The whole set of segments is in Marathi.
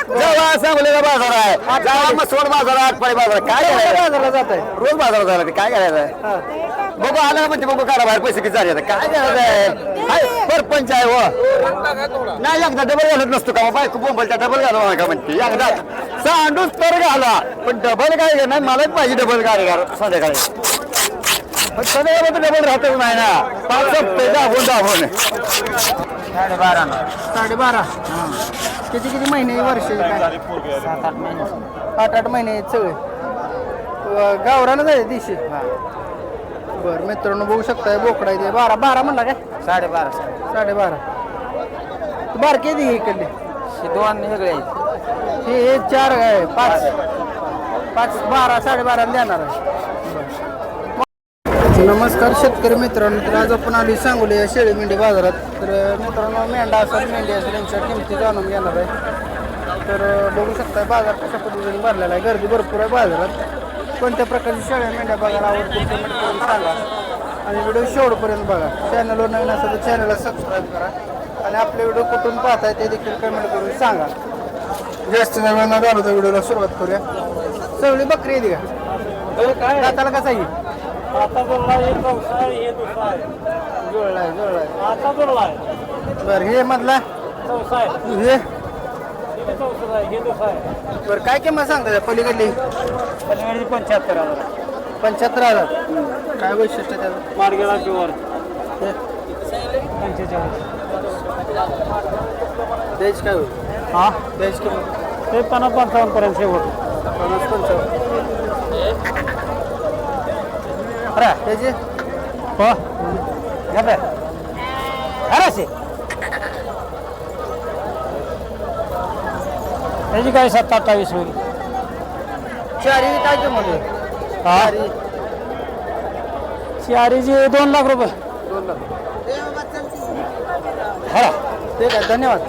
जेव्हा सांगोलीला बाजार आहे जेव्हा मग सोड बाजार आठपाडी बाजार काय बाजारला जात आहे रोज बाजारात जायला काय करायचं बघू आला म्हणते बघू काढा बाहेर पैसे किती झाले काय करायचं आहे परपंच आहे हो नाही एकदा डबल घालत नसतो का बायको बोंबलच्या डबल घालवा का म्हणते एकदा सांडूच तर घाला पण डबल काय नाही मलाच पाहिजे डबल गाडी घाला संध्याकाळी पण संध्याकाळी डबल राहतच नाही ना 5 हप्ते दाबून 12.5 किती महिने वर्ष 7-8 महिने 8-8 महिने सगळे गावरानं जायचे दिवशी बरं मित्रांनो बघू शकताय बोकडा इथे 12 म्हणला काय 12.5 बारकी आहे ती इकडली दोन वेगळे हे 4 आहे 5 12 12.5 देणार आहे नमस्कार शेतकरी मित्रांनो तर आज आपण आली सांगोली या शेळी मेंढी बाजारात तर मित्रांनो मेंढा असेल मेंढी असेल यांच्या किमती जाणून घेणार आहे तर बघू शकता बाजार कशा पद्धतीने भरलेला आहे गर्दी भरपूर आहे बाजारात कोणत्या प्रकारची शेळ्या मेंढ्या बघायला आवडतील कमेंट करून सांगा आणि व्हिडिओ शेवटपर्यंत बघा चॅनलवर नवीन असेल तर चॅनलला सबस्क्राईब करा आणि आपले व्हिडिओ कुठून पाहताय ते देखील कमेंट करून सांगा जास्त वेळ न झालं तर व्हिडिओला सुरुवात करूया सगळी बकरी येते का काय दाताला कसा येईल आता जोडला एक व्यवसाय हे दुसरा आहे जुळलाय आता जोडलाय बरं हे मधला व्यवसाय हे हे चौसा आहे हे दुसरा आहे बरं काय किंमत सांगता पलीकडली पलीकडची 75,000 75,000 काय वैशिष्ट्य त्याचं मार्गेला प्युअर हे 45 द्यायची काय होईल हा द्यायची किंमत ते 50-55 पर्यंत शेवट 50-55 त्याची हो घ्या खराशे त्याची काय 27-28 होईल चारी काय किंमत आहे हा चारीची 2 लाख रुपये 2 लाख हा ठीक आहे धन्यवाद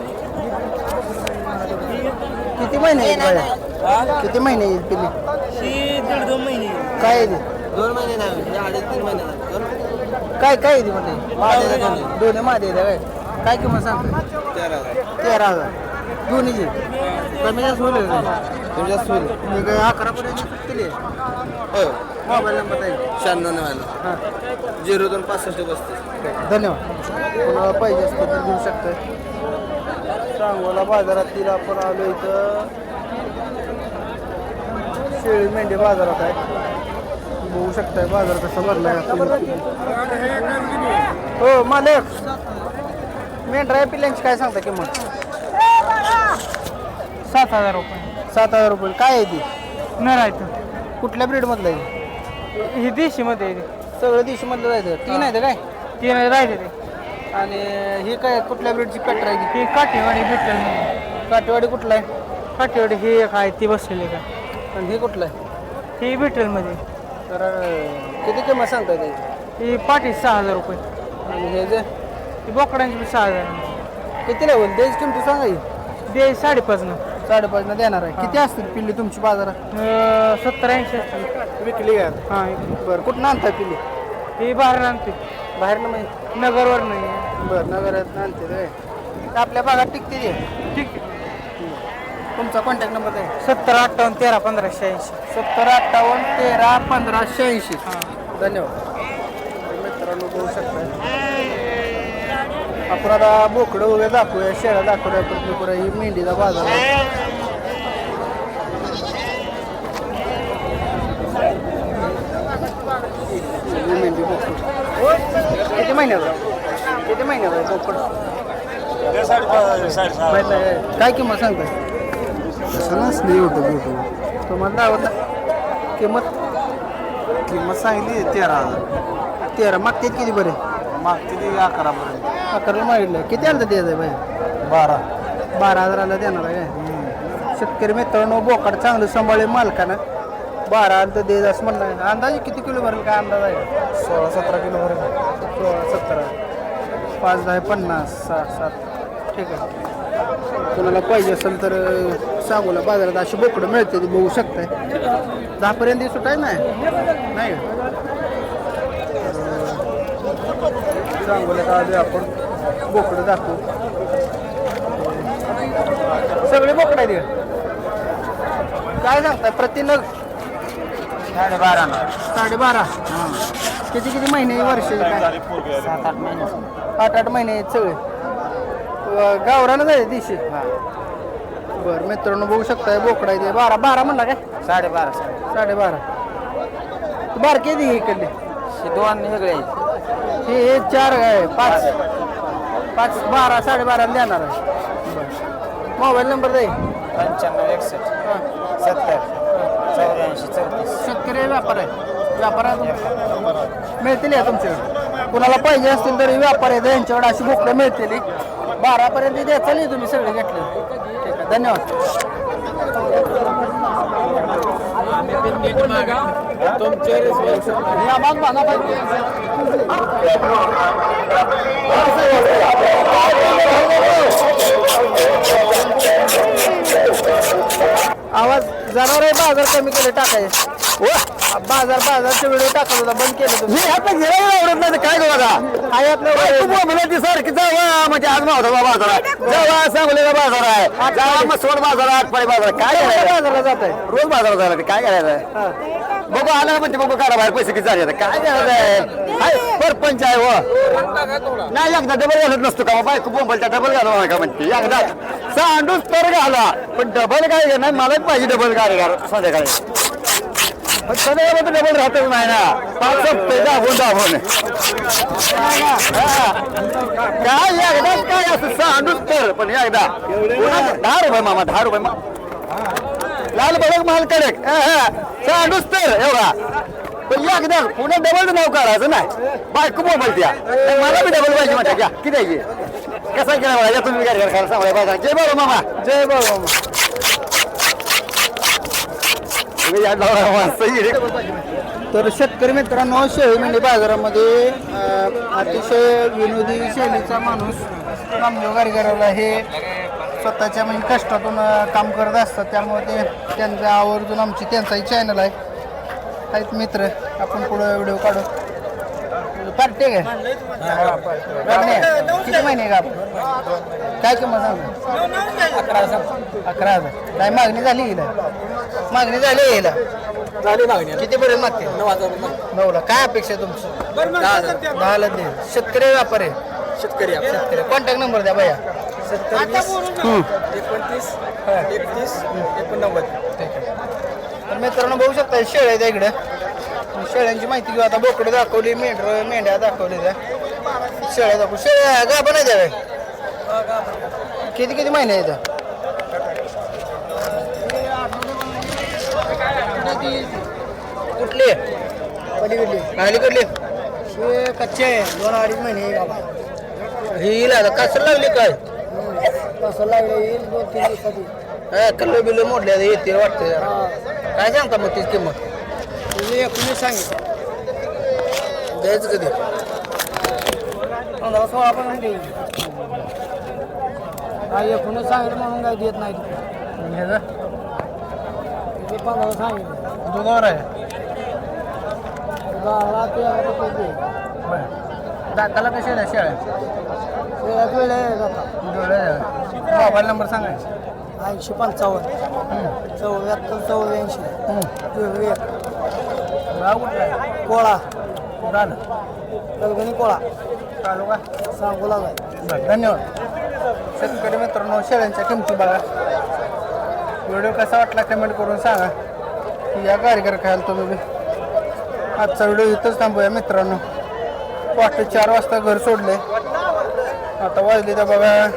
किती महिने येईल बाया किती महिने येईल पिली 1.5-2 महिने काय येईल 2 महिने नाही 3 महिने काय येते म्हणजे दोन्ही मादे काय काय किंमत सांगतो 13,000 दोन्हीची कमी जास्त होईल तुमच्या सोयी मी काय 11 पर्यंत केली हो मोबाईल नंबर आहे 96 हां 0265 धन्यवाद कोणाला पाहिजे असतं तर घेऊ शकतोय सांगोला बाजारातील आपण आलो इथं शेळी मेंढी बाजारात आहे बघू शकताय बाजार कसा भरलाय हो मालक मेंढरा पिल्यांची काय सांगता किंमत 7,000 रुपये 7,000 रुपये काय आहे ती न राहतं कुठल्या ब्रीडमधलं आहे ही देशीमध्ये सगळं दिवशीमधलं जायचं 3 आहे तर काय ते राहिले ते आणि ही काय कुठल्या ब्रीडची पॅटर आहे ती काठीवाडी भेटेल काटेवाडी कुठला आहे काठीवाडी ही एक आहे ती बसलेली का आणि हे कुठलं आहे ही भेटेलमध्ये तर किती किंमत सांगताय त्याची ही पाठी 6,000 रुपये आणि हे जे ती बोकडांची बी 6,000 कितीला होईल द्यायची किंमत सांगा ही दे 5.5 न 5.5 देणार आहे किती असतील पिल्ली तुमची बाजारात 70-80 असतील विकली का हां बरं कुठं आणताय पिल्ली ही बाहेर आणते बाहेरनं माहिती नगरवर नाही बरं नगरात आणते काय तर आपल्या भागात टिकते ते ठीक आहे तुमचा कॉन्टॅक्ट नंबर आहे 70-58-13-15-86 70-58-13-15-86 धन्यवाद मित्रांनो बघू शकता आपण आता बोकडं वगैरे दाखवूया शेळ्या दाखवूया पुरा ही मेंढीचा बाजार आहे मेंढी बोकड किती महिन्याचा आहे बोकड माहित नाही काय किंमत सांगताय तसं नसली एवढं तुम्हाला दावत किंमत सांगितली 13,000 मागते किती बरे मागते ती 11 पर्यंत 11 मागितलं किती आलं द्यायचं आहे भाई 12,000 देणार आहे काय शेतकरी मित्रांनो बोकाड चांगलं सांभाळे मालकानं 12 आलं तर द्यायचं असं म्हणलं अंदाजे किती किलो भरेल काय अंदाज आहे 16-17 किलो भरेल 16-17 5-10-50 60-70 ठीक आहे कोणाला पाहिजे असेल तर सांगूला बाजारात अशी बोकडं मिळते ती बघू शकताय 10 पर्यंत सुटाय नाही सांगूला का आपण बोकडं दाखवू सगळे बोकड आहेत हे. काय सांगताय प्रति नग 12.5 किती किती महिने वर्षाचे काय 7-8 महिने 8-8 महिने आहेत सगळे गावरानं जायचे दिवशी बरं मित्रांनो बघू शकताय बोकडा आहे ते 12 म्हणला काय 12.5 बारकी आहे ती इकडली दोन वेगळे हे 4 आहे 5 12 12.5 देणार आहे मोबाईल नंबर दे 95 61 70 84 शेतकरी व्यापार आहे मिळतील या तुमच्याकडे कुणाला पाहिजे असतील तरी व्यापार आहे यांच्याकडे अशी बोकडं मिळतील 12 पर्यंत द्या चालेल तुम्ही सगळे घेतले ठीक आहे धन्यवाद आवाज जनावर आहे बाजार कमी केले टाकायचे बाजारचे व्हिडिओ टाकत होता बंद केलं तुम्ही मी आता गिरायला आवडत नाही तर काय करू आता आहे आपलं मला ती सारखी जावा म्हणजे आज मावता बाजारात जावा सांगलीला बाजार आहे जावा मसवड बाजार आटपाडी बाजार काय करायचं बाजारला जात आहे रोज बाजारात जायला काय करायचं बघू आला ना म्हणते बघू काढा बाहेर पैसे किती झाले काय करायचं आहे परपंच आहे हो नाही एकदा डबल घालत नसतो का बायको बोंबलच्या डबल घालवा का म्हणते एकदा सांडूच तर घाला पण डबल काय नाही मलाच पाहिजे डबल गाडी संध्याकाळी पण संध्याकाळी डबल राहतच नाही ना 5 हप्ते दाबून काय एकदाच काय असं सांडूच तर पण एकदा 10 रुपये मामा 10 रुपये लाल बडक माल कडक सांडूच तर एवढा पण एकदा पुन्हा डबल नाव काढायचं नाही बायको मोबाईल द्या मला बी डबल पाहिजे म्हणते घ्या किती आहे कसा केला मला तुम्ही गाडी खायला सांगा बाजार जय बाबा मामा जय बाबा तर शेतकरी मित्रांनो शेळी मेंढी बाजारामध्ये अतिशय विनोदी शैलीचा माणूस रामदेव गारगरला हे स्वतःच्या म्हणजे कष्टातून काम करत असतात त्यामुळे ते त्यांचा आवर्जून आमची त्यांचाही चॅनल आहे आहेत मित्र आपण पुढं व्हिडिओ काढू पार्टी काय किती महिने का काय किंमत सांग 11,000 काय मागणी झाली हिला मागणी झाली हिला किती पर्यंत मागते 9,000 काय अपेक्षा तुमची 10,000 दे शेतकरी व्यापार आहे शेतकरी कॉन्टॅक्ट नंबर द्या भैया 27 29 31 89 ठीक आहे तर मित्रांनो बघू शकता शेळ्या आहेत इकडे शेळ्यांची माहिती घेऊ आता बोकडे दाखवली मेंढ्या दाखवली त्या शेळ्या दाखवू शेळ्या गाभा नाही द्यावे किती महिने आहेत कुठले अलीकडले कच्चे आहे 2-2.5 महिने येईल आता कसं लागली काय कसं लागलं येईल 2-3 दिवसाची कल्लो बिल्लो मोडल्या येतील वाटते काय सांगता मग तीच किंमत तुम्ही 19 सांगितलं द्यायचं कधी 15-16 पण देईल काय 19 सांगितलं म्हणून काय देत नाही 15 सांगितलं दुधावर आहे दाताला कसे आहे शेळ्या मोबाईल नंबर सांगायचा 80-55 74-84 गाव कुठला आहे कोळा कुठं आलं कलगणी कोळा तालुका सांगोला बरं धन्यवाद शेतकरी मित्रांनो शेळ्यांच्या किमती बघा व्हिडिओ कसा वाटला कमेंट करून सांगा की या कारीगर खायला तुम्ही आजचा व्हिडिओ इथंच थांबूया मित्रांनो पहाटे 4 वाजता घर सोडले आता वाजले तर बघा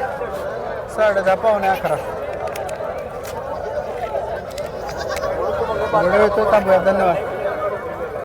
10:30 पावणे 11 व्हिडिओ इथं थांबूया धन्यवाद